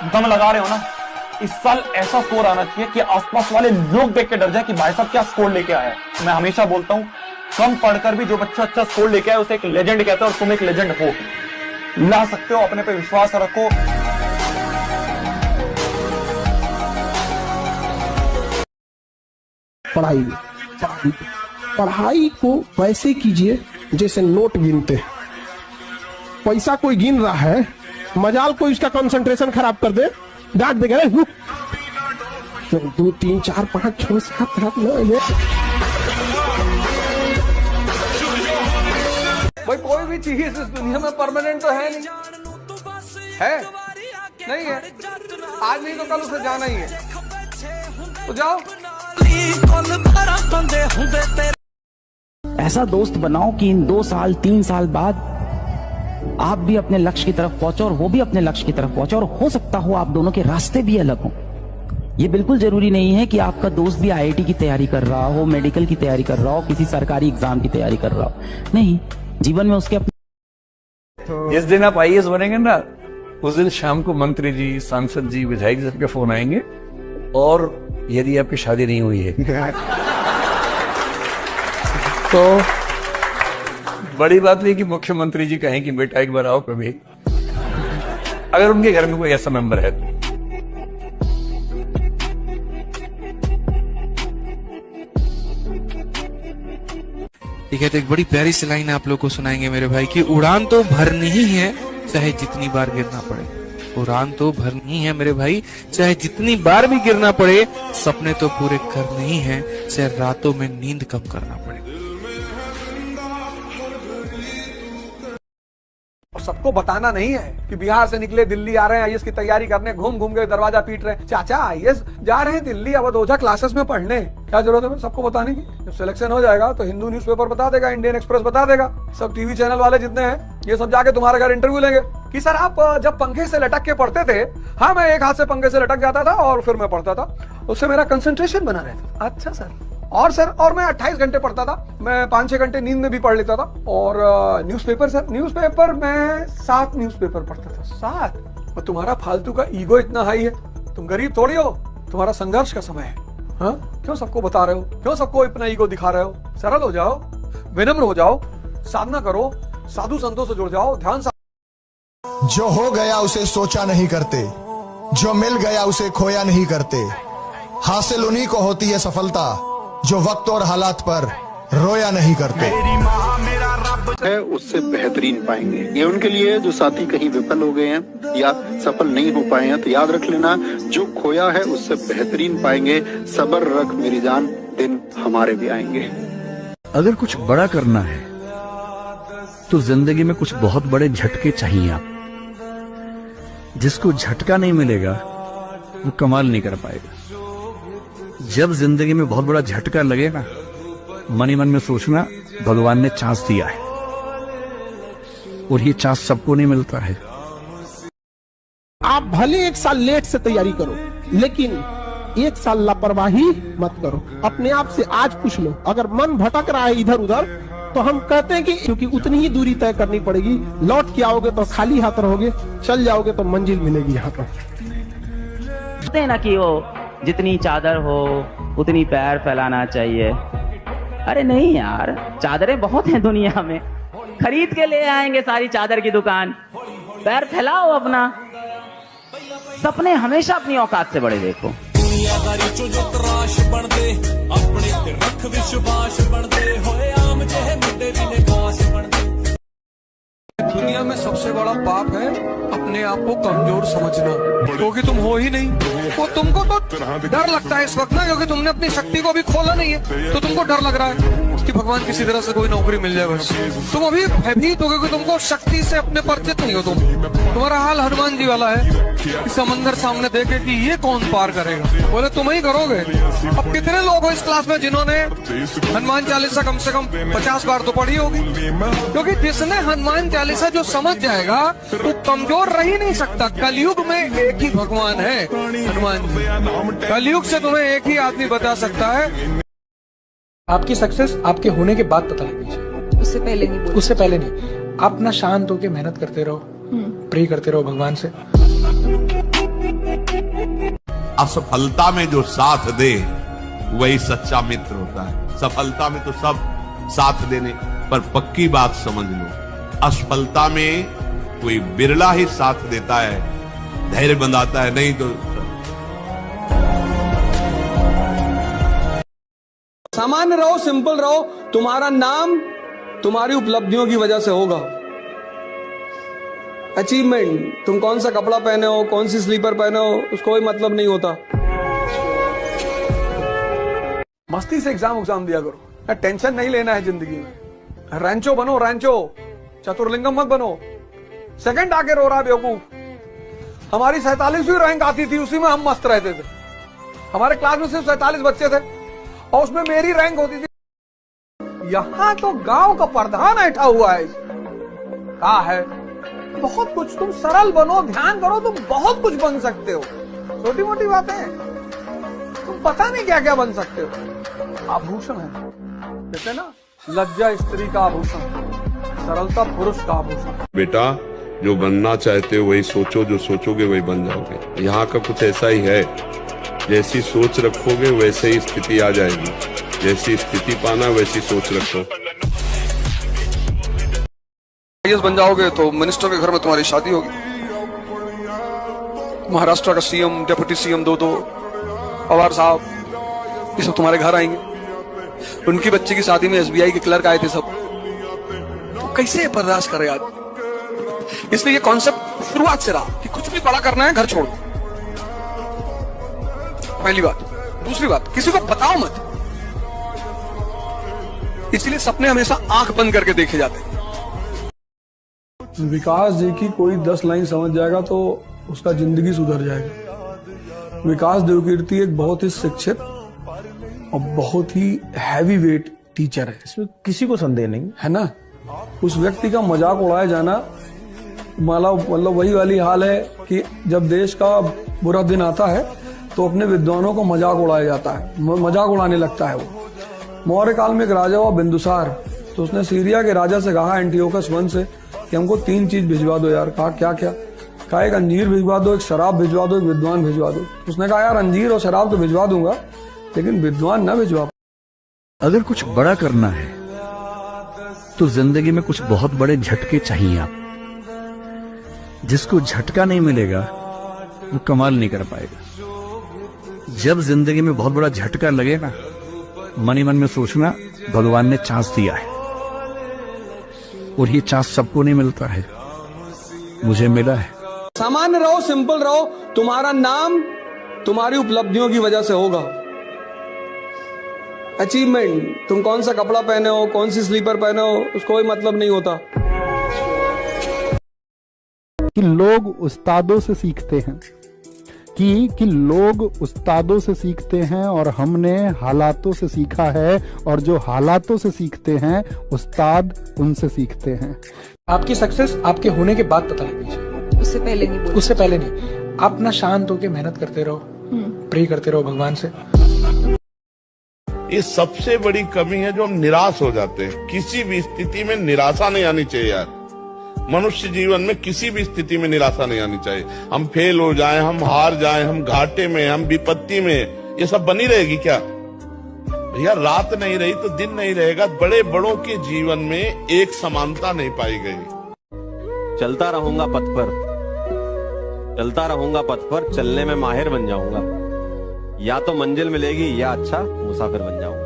दम लगा रहे हो ना, इस साल ऐसा स्कोर आना चाहिए कि आसपास वाले लोग देख के डर जाए कि भाई साहब क्या स्कोर लेके आया है। मैं हमेशा बोलता हूं, कम पढ़कर भी जो बच्चा अच्छा स्कोर लेके आया उसे एक लेजेंड कहते हैं, और तुम एक लेजेंड हो, ला सकते हो, अपने पे विश्वास रखो। पढ़ाई को वैसे कीजिए जैसे नोट गिनते हैं। पैसा कोई गिन रहा है, मजाल कोई उसका कंसंट्रेशन खराब कर दे, डांट देगा 2 3 4 5 6 7 8 9। भाई कोई भी चीज इस दुनिया में परमानेंट तो है नहीं, है नहीं है, आज नहीं तो कल उसे जाना ही है, तो जाओ। ऐसा दोस्त बनाओ कि इन 2 साल 3 साल बाद आप भी अपने लक्ष्य की तरफ पहुंचो और वो भी अपने लक्ष्य की तरफ पहुंचो, और हो सकता हो आप दोनों के रास्ते भी अलग हों। ये बिल्कुल जरूरी नहीं है कि आपका दोस्त भी आईआईटी की तैयारी कर रहा हो, मेडिकल की तैयारी कर रहा हो, किसी सरकारी एग्जाम की तैयारी कर रहा हो। नहीं, जीवन में उसके अपने। जिस दिन आप आईएएस बनेंगे ना, उस दिन शाम को मंत्री जी, सांसद जी, विधायक जी सबके फोन आएंगे, और यदि आपकी शादी नहीं हुई है तो बड़ी बात नहीं कि मुख्यमंत्री जी कहें कि बेटा एक बार आओ कभी, अगर उनके घर में कोई ऐसा मेंबर है तो। ठीक है, तो एक बड़ी प्यारी सी लाइन आप लोग को सुनाएंगे मेरे भाई की, उड़ान तो भरनी ही है चाहे जितनी बार गिरना पड़े। उड़ान तो भरनी है मेरे भाई, चाहे जितनी बार भी गिरना पड़े। सपने तो पूरे करने ही हैं, चाहे रातों में नींद कम करना पड़े। और सबको बताना नहीं है कि बिहार से निकले दिल्ली आ रहे हैं आईएएस की तैयारी करने, घूम घूम के दरवाजा पीट रहे हैं, चाचा आईएएस जा रहे हैं दिल्ली अवध ओझा क्लासेस में पढ़ने, क्या जरूरत है सबको बताने की? जब सिलेक्शन हो जाएगा तो हिंदू न्यूज़पेपर बता देगा, इंडियन एक्सप्रेस बता देगा, सब टीवी चैनल वाले जितने हैं ये सब जाके तुम्हारे घर इंटरव्यू लेंगे कि सर आप जब पंखे से लटक के पढ़ते थे। हाँ, मैं एक हाथ से पंखे से लटक जाता था और फिर मैं पढ़ता था, उससे मेरा कंसंट्रेशन बना रहता था। अच्छा सर, और सर, और मैं 28 घंटे पढ़ता था, मैं 5-6 घंटे नींद में भी पढ़ लेता था। और न्यूज़पेपर सर, न्यूज़पेपर मैं 7 न्यूज़पेपर पढ़ता था, 7। और तुम्हारा फालतू का ईगो इतना हाई है, तुम गरीब थोड़ी हो, तुम्हारा संघर्ष का समय है। हाँ, क्यों सबको बता रहे हो, क्यों सबको इतना ईगो दिखा रहे हो? सरल हो जाओ, विनम्र हो जाओ, साधना करो, साधु संतों से जुड़ जाओ, ध्यान। जो हो गया उसे सोचा नहीं करते, जो मिल गया उसे खोया नहीं करते। हासिल उन्हीं को होती है सफलता जो वक्त और हालात पर रोया नहीं करते। है उससे बेहतरीन पाएंगे। ये उनके लिए जो साथी कहीं विफल हो गए हैं या सफल नहीं हो पाए हैं, तो याद रख लेना, जो खोया है उससे बेहतरीन पाएंगे। सब्र रख मेरी जान, दिन हमारे भी आएंगे। अगर कुछ बड़ा करना है तो जिंदगी में कुछ बहुत बड़े झटके चाहिए। आप जिसको झटका नहीं मिलेगा वो कमाल नहीं कर पाएगा। जब जिंदगी में बहुत बड़ा झटका लगे ना, मन ही मन में सोचना भगवान ने चांस दिया है, और ये चांस सबको नहीं मिलता है। आप भले 1 साल लेट से तैयारी करो, लेकिन 1 साल लापरवाही मत करो। अपने आप से आज पूछ लो, अगर मन भटक रहा है इधर उधर, तो हम कहते हैं कि क्योंकि उतनी ही दूरी तय करनी पड़ेगी। लौट के आओगे तो खाली हाथ रहोगे, चल जाओगे तो मंजिल मिलेगी यहाँ पर। कहते हैं ना कि वो जितनी चादर हो उतनी पैर फैलाना चाहिए। अरे नहीं यार, चादरें बहुत हैं दुनिया में, खरीद के ले आएंगे सारी चादर की दुकान। पैर फैलाओ अपना, सपने हमेशा अपनी औकात से बड़े देखो। दुनिया में सबसे बड़ा पाप है अपने आप को कमजोर समझना, क्योंकि तुम हो ही नहीं। वो तुमको तो डर लगता है इस वक्त ना, क्योंकि तुमने अपनी शक्ति को अभी खोला नहीं है, तो तुमको डर लग रहा है कि भगवान किसी तरह से कोई नौकरी मिल जाए बस। तुम अभी भयभीत हो, क्योंकि तुमको शक्ति से अपने परिचित नहीं हो। तुम्हारा हाल हनुमान जी वाला है कि समंदर सामने देखे कि ये कौन पार करेगा, बोले तुम ही करोगे। अब कितने लोग हो इस क्लास में जिन्होंने हनुमान चालीसा कम से कम 50 बार तो पढ़ी होगी, क्योंकि जिसने हनुमान चालीसा जो समझ जाएगा वो कमजोर रह ही नहीं सकता। कलयुग में एक ही भगवान है, हनुमान जी। कलयुग से तुम्हें एक ही आदमी बता सकता है। आपकी सक्सेस आपके होने के बाद पता लगनी चाहिए, उससे पहले नहीं। उससे पहले नहीं। आप ना शांत होकर मेहनत करते रहो, प्रे करते रहो भगवान से। असफलता में जो साथ दे वही सच्चा मित्र होता है। सफलता में तो सब साथ देने, पर पक्की बात समझ लो, असफलता में कोई बिरला ही साथ देता है, धैर्य बंधाता है, नहीं तो सामान्य रहो, सिंपल रहो। तुम्हारा नाम तुम्हारी उपलब्धियों की वजह से होगा। अचीवमेंट, तुम कौन सा कपड़ा पहने हो, कौन सी स्लीपर पहने हो, उसको कोई मतलब नहीं होता। मस्ती से एग्जाम दिया करो, टेंशन नहीं लेना है जिंदगी में। रैंचो बनो, रैंचो, चतुर्लिंगम मत बनो। सेकंड आके रो रहा बेवकूफ। हमारी 47वीं रैंक आती थी, उसी में हम मस्त रहते थे। हमारे क्लास में सिर्फ 47 बच्चे थे और उसमें मेरी रैंक होती थी। यहां तो गांव का प्रधान बैठा हुआ है। कहा है बहुत कुछ, तुम सरल बनो, ध्यान करो, तुम बहुत कुछ बन सकते हो। छोटी मोटी बातें, तुम पता नहीं क्या क्या बन सकते हो। आभूषण है, कहते हैं ना, लज्जा स्त्री का आभूषण, सरलता पुरुष का आभूषण। बेटा जो बनना चाहते हो वही सोचो, जो सोचोगे वही बन जाओगे। यहाँ का कुछ ऐसा ही है, जैसी सोच रखोगे वैसे ही स्थिति आ जाएगी। जैसी स्थिति पाना वैसी सोच रखो। आईएएस बन जाओगे तो मिनिस्टर के घर में तुम्हारी शादी होगी। महाराष्ट्र का सीएम, डिप्टी सीएम दो पवार साहब, ये सब तुम्हारे घर आएंगे। उनकी बच्ची की शादी में एसबीआई के क्लर्क आए थे सब। तो कैसे बर्दाश्त करे आज? इसलिए ये कॉन्सेप्ट शुरुआत से रहा कि कुछ भी बड़ा करना है, घर छोड़ दो। पहली बात। दूसरी बात, किसी को बताओ मत। इसलिए सपने हमेशा आंख बंद करके देखे जाते हैं। विकास जी की कोई 10 लाइन समझ जाएगा तो उसका जिंदगी सुधर जाएगी। विकास देवकीर्ति एक बहुत ही शिक्षित और बहुत ही हैवी वेट टीचर है, इसमें किसी को संदेह नहीं है ना। उस व्यक्ति का मजाक उड़ाया जाना मतलब वही वाली हाल है कि जब देश का बुरा दिन आता है तो अपने विद्वानों को मजाक उड़ाया जाता है, मजाक उड़ाने लगता है वो। मौर्य काल में एक राजा हुआ बिंदुसार, तो उसने सीरिया के राजा से कहा, एंटियोकस वन से, कि हमको 3 चीज भिजवा दो यार। कहा क्या क्या? कहा एक अंजीर भिजवा दो, एक शराब भिजवा दो, एक विद्वान भिजवा दो। उसने कहा यार अंजीर और शराब तो भिजवा दूंगा, लेकिन विद्वान ना भिजवा। अगर कुछ बड़ा करना है तो जिंदगी में कुछ बहुत बड़े झटके चाहिए। आप जिसको झटका नहीं मिलेगा वो कमाल नहीं कर पाएगा। जब जिंदगी में बहुत बड़ा झटका लगे ना, मन ही मन में सोचना भगवान ने चांस दिया है, और ये चांस सबको नहीं मिलता है, मुझे मिला है। सामान्य रहो, सिंपल रहो। तुम्हारा नाम तुम्हारी उपलब्धियों की वजह से होगा। अचीवमेंट, तुम कौन सा कपड़ा पहने हो, कौन सी स्लीपर पहने हो, उसको कोई मतलब नहीं होता। कि लोग उस्तादों से सीखते हैं, कि लोग उस्तादों से सीखते हैं और हमने हालातों से सीखा है, और जो हालातों से सीखते हैं उस्ताद उनसे सीखते हैं। आपकी सक्सेस आपके होने के बाद पता लगनी चाहिए, उससे पहले नहीं। उससे पहले नहीं। आप ना शांत होकर मेहनत करते रहो, प्रे करते रहो भगवान से। ये सबसे बड़ी कमी है जो हम निराश हो जाते हैं। किसी भी स्थिति में निराशा नहीं आनी चाहिए यार। मनुष्य जीवन में किसी भी स्थिति में निराशा नहीं आनी चाहिए। हम फेल हो जाएं, हम हार जाएं, हम घाटे में, हम विपत्ति में, ये सब बनी रहेगी क्या भैया? रात नहीं रही तो दिन नहीं रहेगा। बड़े बड़ों के जीवन में एक समानता नहीं पाई गई। चलता रहूंगा पथ पर, चलता रहूंगा पथ पर, चलने में माहिर बन जाऊंगा। या तो मंजिल मिलेगी या अच्छा मुसाफिर बन जाऊंगा।